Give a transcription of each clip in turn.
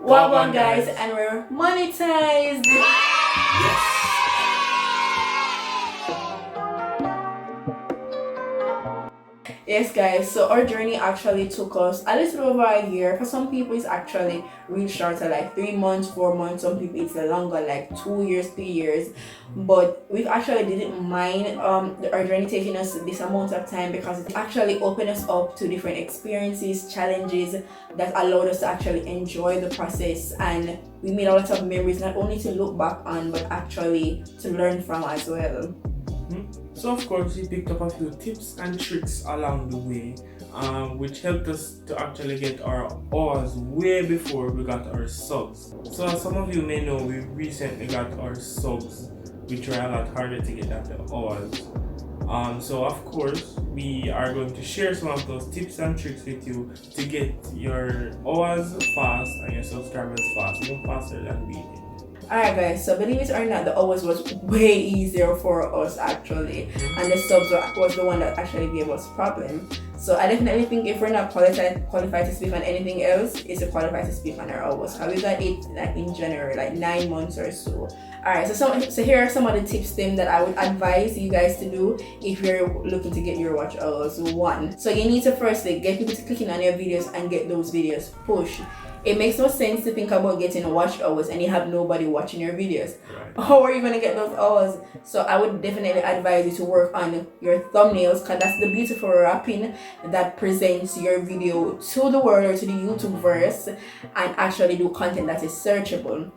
Wagwan guys, and we're monetized. Yes guys, so our journey actually took us a little over a year. For some people it's actually real shorter, like 3 months, 4 months. Some people it's longer, like 2 years, 3 years. But we actually didn't mind our journey taking us this amount of time, because it actually opened us up to different experiences, challenges that allowed us to actually enjoy the process, and we made a lot of memories, not only to look back on but actually to learn from as well. So of course we picked up a few tips and tricks along the way, which helped us to actually get our hours way before we got our subs. So as some of you may know, we recently got our subs. We try a lot harder to get at the hours. So of course we are going to share some of those tips and tricks with you to get your hours fast and your subscribers fast, even faster than we did. Alright guys, so believe it or not, the hours was way easier for us actually, and the subs was the one that actually gave us problem. So I definitely think if we're not qualified to speak on anything else, it's to qualify to speak on our hours. How we got it like in January, like 9 months or so. Alright, so here are some of the tips then that I would advise you guys to do if you're looking to get your watch hours. 1, so you need to firstly get people to clicking on your videos and get those videos pushed. It makes no sense to think about getting watch hours and you have nobody watching your videos. Right. How are you going to get those hours? So I would definitely advise you to work on your thumbnails, because that's the beautiful wrapping that presents your video to the world or to the YouTube verse, and actually do content that is searchable.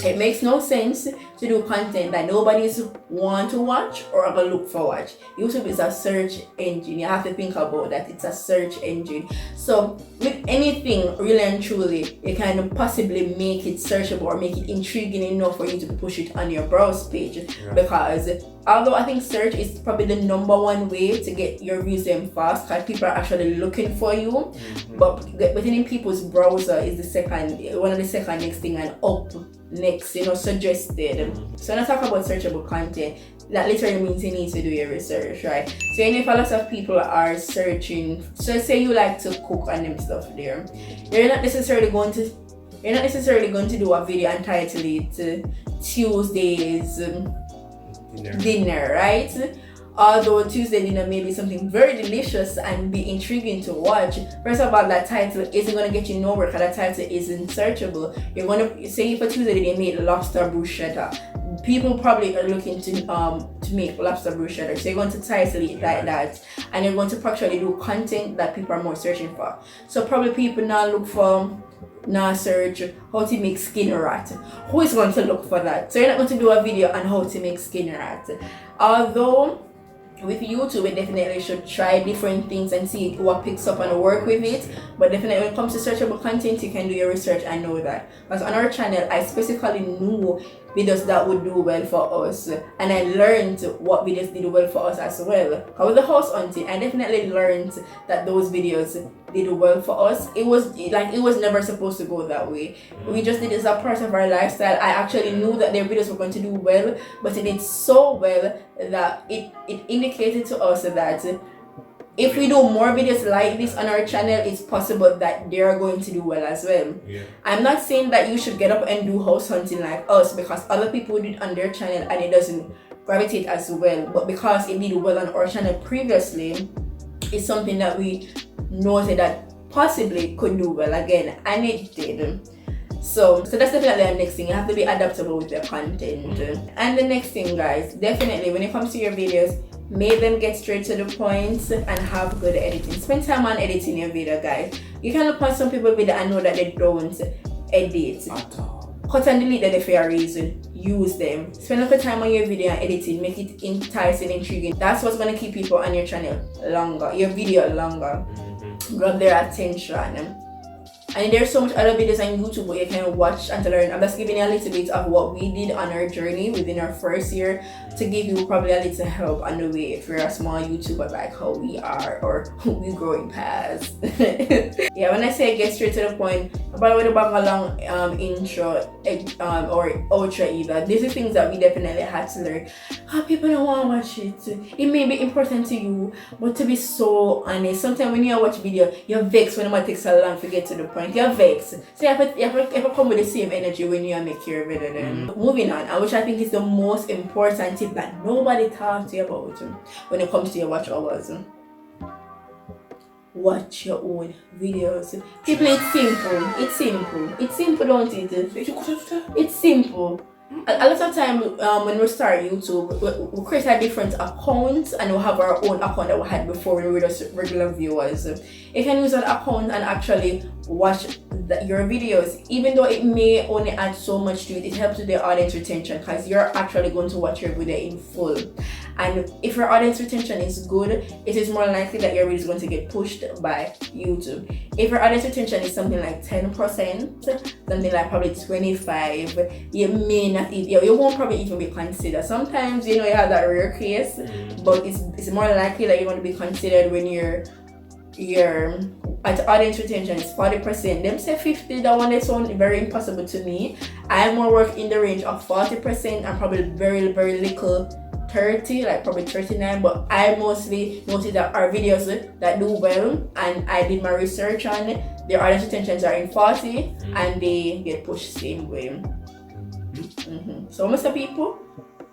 It makes no sense to do content that nobody's want to watch or ever look for watch. YouTube is a search engine. You have to think about that. It's a search engine. So with anything, really and truly, you can possibly make it searchable or make it intriguing enough for you to push it on your browse page. Yeah. Because although I think search is probably the #1 way to get your views in fast, because people are actually looking for you, but within people's browser is one of the second next thing, and up next, suggested. So when I talk about searchable content, that literally means you need to do your research, right? So if a lot of people are searching, so say you like to cook and them stuff there, you're not necessarily going to do a video and title it Tuesday's dinner, right? Although Tuesday dinner may be something very delicious and be intriguing to watch, first of all, that title isn't going to get you nowhere, because that title isn't searchable. You're going to say for Tuesday they made lobster bruschetta. People probably are looking to make lobster bruschetta, so you're going to title it like that, and you're going to actually do content that people are more searching for. So probably people now search how to make skin rat. Who is going to look for that? So you're not going to do a video on how to make skin rat. Although with YouTube, we definitely should try different things and see what picks up and work with it. But definitely when it comes to searchable content, you can do your research and know that. Because on our channel, I specifically knew videos that would do well for us, and I learned what videos did well for us as well. With the house hunting, I definitely learned that those videos did well for us. It was never supposed to go that way. We just did it as a part of our lifestyle. I actually knew that their videos were going to do well, but it did so well that it indicated to us that if we do more videos like this on our channel, it's possible that they are going to do well as well. Yeah. I'm not saying that you should get up and do house hunting like us, because other people did it on their channel and it doesn't gravitate as well. But because it did well on our channel previously, it's something that we noted that possibly could do well again, and it did. So that's definitely the next thing. You have to be adaptable with your content. And the next thing, guys, definitely when it comes to your videos, make them get straight to the point and have good editing. Spend time on editing your video, guys. You can look on some people's video and know that they don't edit at all. Cut and delete them for a reason. Use them. Spend a little time on your video and editing. Make it enticing, intriguing. That's what's going to keep people on your channel longer, your video longer. Grab their attention. And there's so much other videos on YouTube where you can watch and to learn. I'm just giving you a little bit of what we did on our journey within our first year to give you probably a little help on the way if you're a small YouTuber like how we are or who we're growing past. Yeah, when I say get straight to the point, by the way, the back along intro or outro either, these are things that we definitely had to learn. People don't want to watch it. It may be important to you, but to be so honest, sometimes when you watch video, you're vexed when it takes so long to get to the point. point, you're vexed. So you have to come with the same energy when you make your video then. Moving on, and which I think is the most important tip that nobody talks to you about when it comes to your watch hours. Watch your own videos. People, it's simple. It's simple, don't it? It's simple. A lot of time when we start YouTube, we create a different account and we have our own account that we had before when we were just regular viewers. You can use an account and actually watch your videos, even though it may only add so much to it. It helps with the audience retention because you're actually going to watch your video in full. And if your audience retention is good, it is more likely that your video is going to get pushed by YouTube. If your audience retention is something like 10%, something like probably 25%, you may not, you won't probably even be considered. Sometimes, you have that rare case, but it's more likely that you're going to be considered when your audience retention is 40%. Them say 50%, that one, that sounds very impossible to me. I more work in the range of 40% and probably very, very little 30, like probably 39, but I mostly noticed that our videos that do well, and I did my research on it, their audience retentions are in 40 and they get pushed same way. So most of people,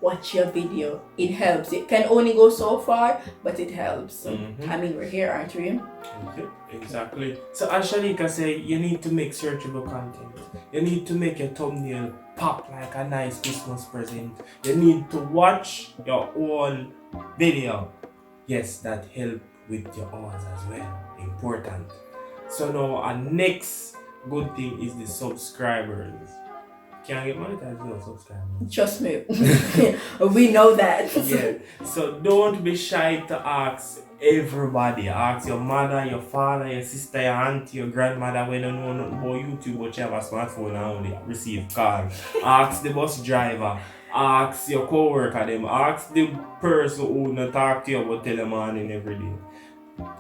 watch your video. It helps. It can only go so far, but it helps. I mean, we're here, aren't we? Exactly. So as Shalika say, you need to make searchable content. You need to make your thumbnail pop like a nice Christmas present. You need to watch your own video. Yes, that help with your hours as well. Important. So now our next good thing is the subscribers. Can I get monetized with subscribers? Trust me. We know that. Yeah. So don't be shy to ask everybody. Ask your mother, your father, your sister, your auntie, your grandmother when you know nothing about YouTube, but you have a smartphone and only receive calls. Ask the bus driver. Ask your co-worker them. Ask the person who not talk to you but tell them morning every day.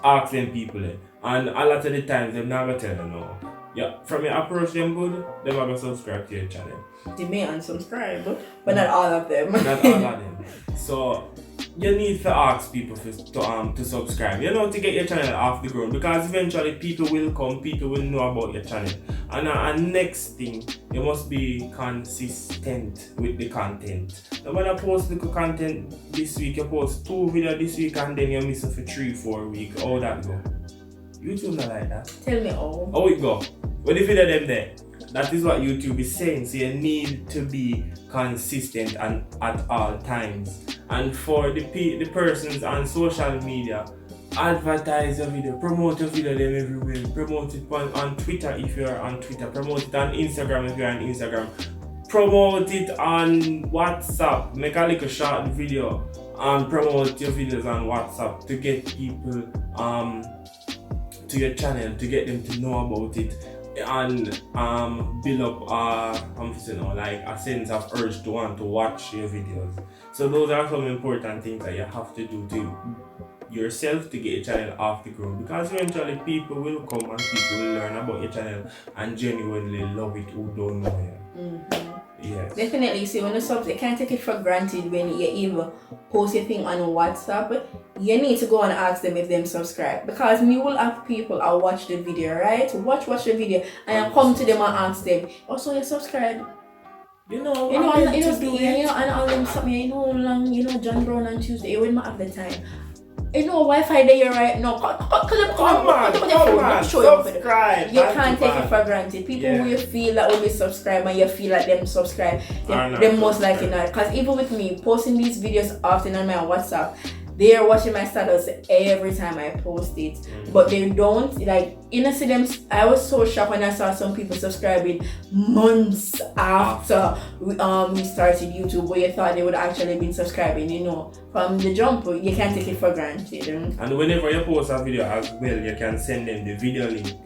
Ask them people. And a lot of the times they're not gonna tell you no. Yeah, from your approach them good, they're gonna subscribe to your channel. They may unsubscribe, but not all of them. Not all of them. So you need to ask people to subscribe. To get your channel off the ground, because eventually people will come, people will know about your channel. And next thing, you must be consistent with the content. Now when I post the content this week, you post 2 videos this week and then you miss it for 3-4 weeks. How that go? YouTube not like that. Tell me all. How it go? What if you do them there? That is what YouTube is saying. So you need to be consistent and at all times. And for the persons on social media, advertise your video, promote your video them everywhere. Promote it on Twitter if you are on Twitter. Promote it on Instagram if you are on Instagram. Promote it on WhatsApp. Make a little short video and promote your videos on WhatsApp to get people to your channel, to get them to know about it and build up like a sense of urge to want to watch your videos. So those are some important things that you have to do to yourself to get your channel off the ground, because eventually people will come and people will learn about your channel and genuinely love it who don't know you. Yes. Definitely. See, when you can't take it for granted when you even post your thing on WhatsApp. You need to go and ask them if them subscribe, because me will have people I watch the video, right? Watch the video and I come to them and ask them, also you subscribe. And all them something, John Brown on Tuesday, you wouldn't have the time. Wi-Fi there right now. Come on, subscribe. You can't take it for granted. People who you feel that will be subscribed and you feel like them subscribe, they're most likely not. Because even with me posting these videos often on my WhatsApp, they are watching my status every time I post it, but they don't see them. I was so shocked when I saw some people subscribing months after we started YouTube, where you thought they would actually been subscribing. From the jump, you can't take it for granted. And whenever you post a video as well, you can send them the video link.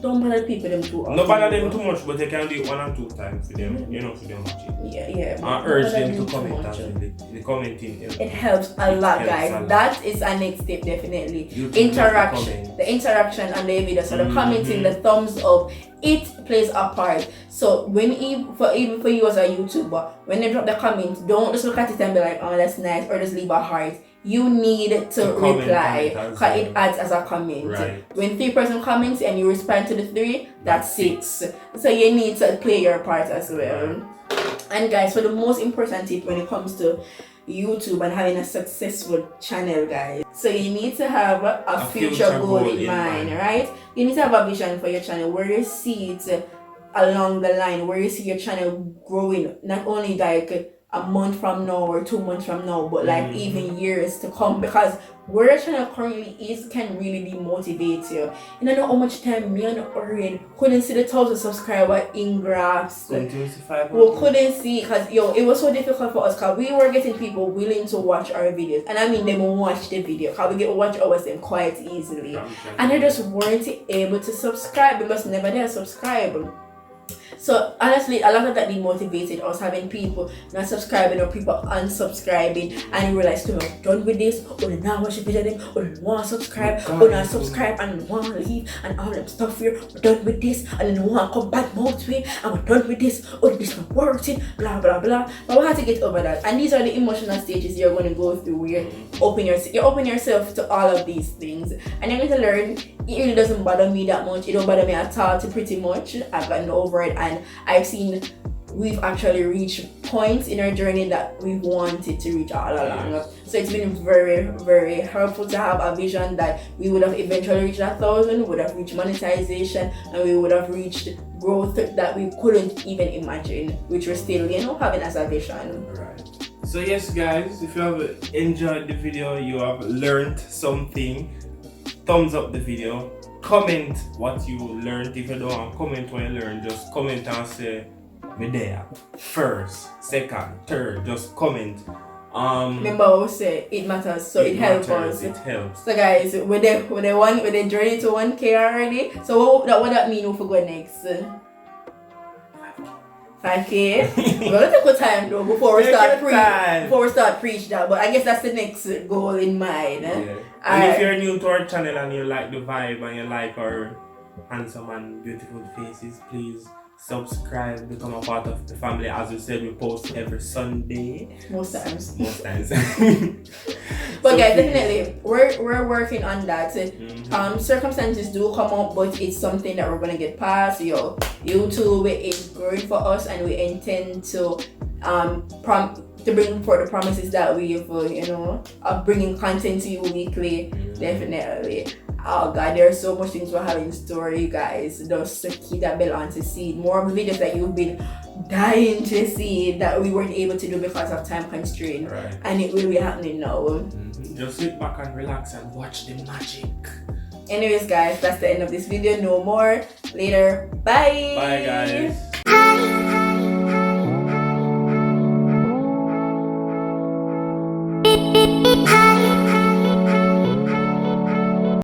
Don't bother people them too often. Not bother them too much, but you can do it 1 or 2 times for them, for them watching. Yeah. And urge them to comment as well. The commenting helps. It helps a lot, guys. That is a next step, definitely. Interaction. The interaction on the video. So the commenting, the thumbs up, it plays a part. So even for you as a YouTuber, when they drop the comment, don't just look at it and be like, oh, that's nice, or just leave a heart. you need to comment reply on it as because it well. adds as a comment. Right. When 3 person comments and you respond to the 3, that's 6. So you need to play your part as well. Right. And guys, so the most important tip when it comes to YouTube and having a successful channel, guys, so you need to have a future goal in mind, right? You need to have a vision for your channel where you see it along the line, where you see your channel growing, not only like a month from now or 2 months from now, but like even years to come, because where your channel currently is can really demotivate you. You don't know how much time me and Orion couldn't see the 1,000 subscriber in graphs. We couldn't see, because it was so difficult for us because we were getting people willing to watch our videos, and I mean them watch the video because we get watch ours them quite easily, and they just weren't able to subscribe because never did subscribe. So honestly, a lot of that demotivated us, having people not subscribing or people unsubscribing, and you realize, I'm done with this, or they not watch the video, them, or they want to subscribe, or not subscribe and want to leave, and all them stuff here, we're done with this, and then want to come back mouth way, and we're done with this, or this not working, blah blah blah. But we have to get over that, and these are the emotional stages you're going to go through where you open yourself to all of these things, and you're going to learn. It really doesn't bother me that much. It don't bother me at all. Pretty much, I've gotten over it, and I've seen we've actually reached points in our journey that we wanted to reach all along. So it's been very, very helpful to have a vision that we would have eventually reached 1,000, would have reached monetization, and we would have reached growth that we couldn't even imagine, which we're still, having as a vision. Right. So yes, guys, if you have enjoyed the video, you have learned something, thumbs up the video, comment what you learned. If you don't want to comment what you learned, just comment and say me there. First, second, third, just comment. Remember I always say it matters, so it helps us. It helps. So guys, with the journey to 1K already. So what that mean if we go next? 5K. We're gonna take our time though before we start preach that. But I guess that's the next goal in mind. Yeah. And if you're new to our channel and you like the vibe and you like our handsome and beautiful faces, please subscribe, become a part of the family. As we said, we post every Sunday. Most times. So But guys, definitely we're working on that. Circumstances do come up, but it's something that we're gonna get past. YouTube is growing for us, and we intend to bring forth the promises that we've of bringing content to you weekly. Definitely. Oh god, there's so much things we have in store, you guys. Just keep that bell on to see more videos that you've been dying to see that we weren't able to do because of time constraint. Right. And it will be happening now. Just sit back and relax and watch the magic. Anyways guys, that's the end of this video. No more. Later. Bye. Bye guys.